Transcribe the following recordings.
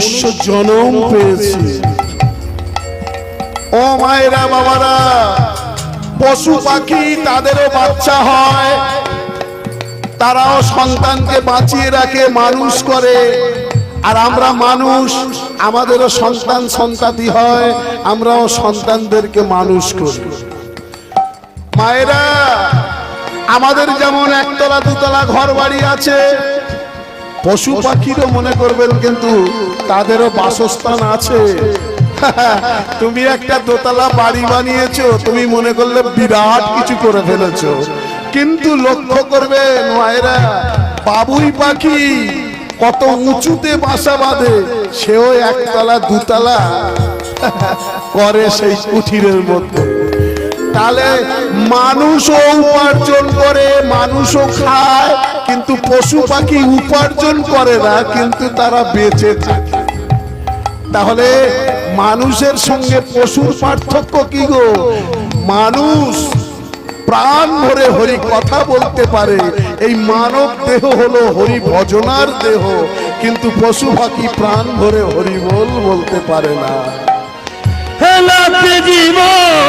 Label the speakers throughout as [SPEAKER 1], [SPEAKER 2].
[SPEAKER 1] মনুষ্য জন্ম পেয়েছি। ও মায়েরা বাবারা, পশু পাখি তাদেরও বাচ্চা হয়, তারাও সন্তানকে বাঁচিয়ে রাখে, মানুষ করে। আর আমরা মানুষ, আমাদেরও সন্তান সন্ততি হয়, আমরাও সন্তানদেরকে মানুষ করি। মায়েরা, আমাদের যেমন একতলা দুতলা ঘর বাড়ি আছে, পশু পাখিরও মনে করবেন কিন্তু তাদেরও বাসস্থান আছে। তুমি একটা দোতলা বাড়ি বানিয়েছো, তুমি মনে করলে বিরাট কিছু করে ফেলেছো, কিন্তু লক্ষ্য করবেন মায়েরা, বাবুই পাখি কত উঁচুতে বাসা বাঁধে, সেও একতলা দুতলা করে সেই কুঠিরের মধ্যে। তাহলে মানুষও উপার্জন করে, মানুষও খায়, কিন্তু পশু পাখি উপার্জন করে না, কিন্তু তারা বেঁচে থাকে। তাহলে মানুষের সঙ্গে পশুর পার্থক্য কি গো? মানুষ প্রাণ ভরে হরি কথা বলতে পারে, এই মানব দেহ হলো হরি ভজনার দেহ, কিন্তু পশু পাখি প্রাণ ভরে হরি বল বলতে পারে না।
[SPEAKER 2] আমাকে জীবন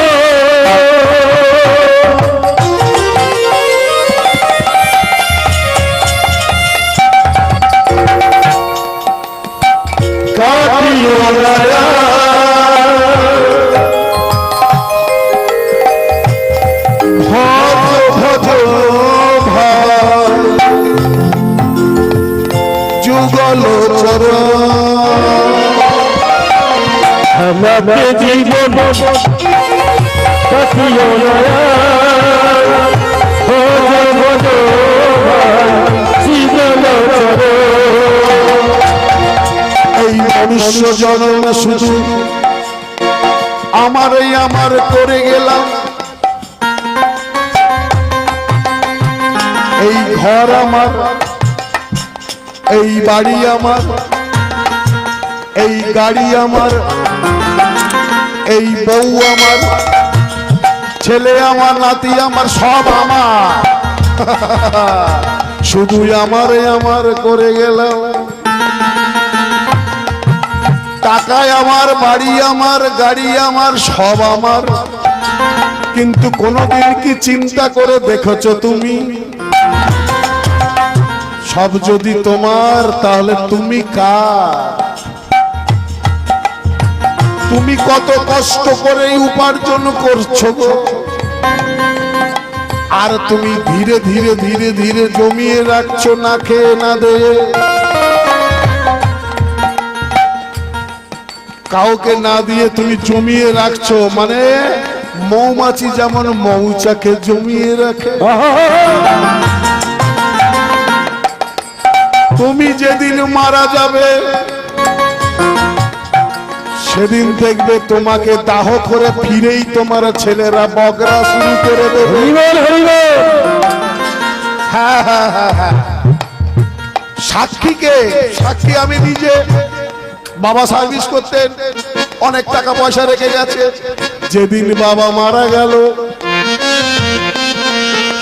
[SPEAKER 2] কাটিও না,
[SPEAKER 1] এই মনুষ্য জন্ম শুধু আমার করে গেলাম। এই ঘর আমার, এই বাড়ি আমার, এই গাড়ি আমার, এই বউ আমার, ছেলে আমার, নাতি আমার, সব আমার। শুধু আমার করে গেলাম। টাকায় আমার, বাড়ি আমার, গাড়ি আমার, সব আমার, কিন্তু কোনদিন কি চিন্তা করে দেখেছো তুমি, সব যদি তোমার, তাহলে তুমি কার? তুমি কত কষ্ট করে উপার্জন করছো গো, আর তুমি ধীরে ধীরে ধীরে ধীরে জমিয়ে রাখছো না খেয়ে না দিয়ে, কাউকে না দিয়ে তুমি জমিয়ে রাখছো। মানে মৌমাছি যেমন মৌচাকে জমিয়ে রাখে, তুমি যেদিন মারা যাবে সেদিন দেখবে তোমাকে দাহ করে ফিরেই তোমার ছেলেরা বগরা শুরু করে দেবে। হ্যাঁ হ্যাঁ হ্যাঁ হ্যাঁ, সাক্ষীকে, সাক্ষী আমি নিজে। বাবা সার্ভিস করতেন, অনেক টাকা পয়সা রেখে গেছে। যেদিন বাবা মারা গেল,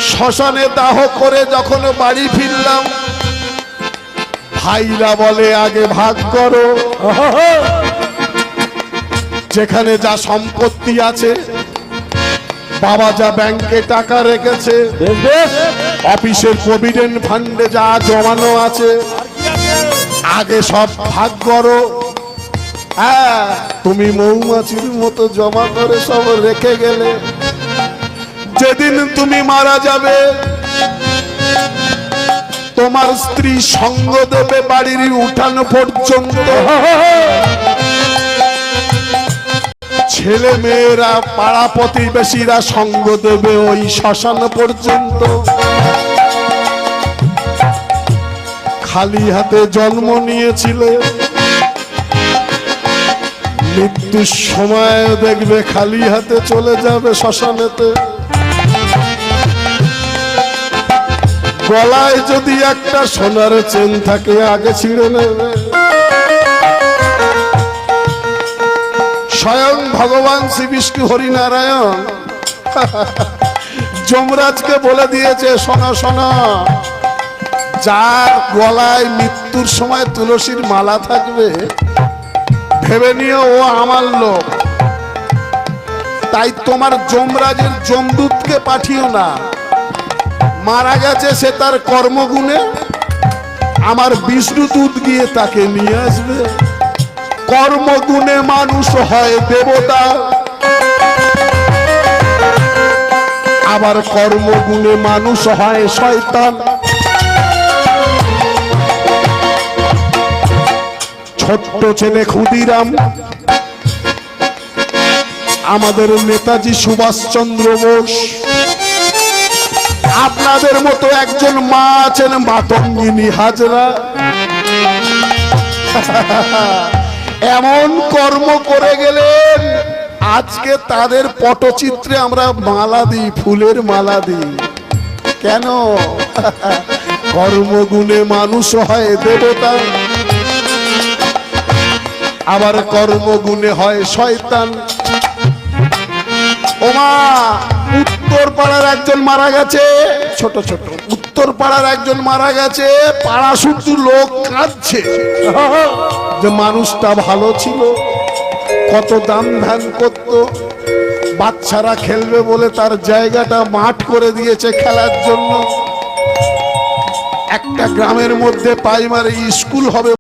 [SPEAKER 1] শ্মশানে দাহ করে যখন বাড়ি ফিরলাম, ভাইরা বলে আগে ভাগ করো, যেখানে যা সম্পত্তি আছে, বাবা যা ব্যাংকে টাকা রেখেছে, অফিসের প্রভিডেন্ট ফান্ডে যা জমানো আছে, আগে সব ভাগ করো। হ্যাঁ, তুমি মৌমাছির মতো জমা করে সব রেখে গেলে, যেদিন তুমি মারা যাবে তোমার স্ত্রী সঙ্গ দেবে বাড়ির উঠান পর্যন্ত, ছেলে মেয়েরা পাড়া প্রতিবেশীরা সঙ্গ দেবে ওই শ্মশান পর্যন্ত। খালি হাতে জন্ম নিয়েছিলে, মৃত্যুর সময় দেখবে খালি হাতে চলে যাবে শ্মশানেতে। গলায় যদি একটা সোনার চেন থাকে আগে ছিঁড়ে নেবে। স্বয়ং ভগবান শ্রী বিষ্ণু হরিনারায়ণ যমরাজকে বলে দিয়েছে, শোনো শোনো, যার গলায় মৃত্যুর সময় তুলসীর মালা থাকবে ভেবে নিও ও আমার লোক। তাই তোমার যমরাজের যমদূতকে পাঠিও না, মারা গেছে সে তার কর্মগুণে, আমার বিষ্ণুদূত গিয়ে তাকে নিয়ে আসবে। কর্মগুণে মানুষ হয় দেবতা, আবার কর্মগুণে মানুষ হয় শয়তান। ছোট্ট ছেলে ক্ষুদিরাম আমাদের নেতাজি সুভাষচন্দ্র বোস, আপনাদের মতো একজন মা আছেন মাতঙ্গিনী হাজরা, এমন কর্ম করে গেলেন আজকে তাদের পটচিত্রে আমরা মালা দিই, ফুলের মালা দিই। কেন? কর্মগুণে মানুষ হয় দেবতা, আবার কর্মগুণে হয় শয়তান। ওমা, উত্তর পাড়ার একজন মারা গেছে, ছোট ছোট উত্তর পাড়ার একজন মারা গেছে, পাড়া শুধু লোক কাঁদছে যে মানুষটা ভালো ছিল, কত দাম ধ্যান করত, বাচ্চারা খেলবে বলে তার জায়গাটা মাঠ করে দিয়েছে খেলার জন্য। একটা গ্রামের মধ্যে প্রাইমারি স্কুল হবে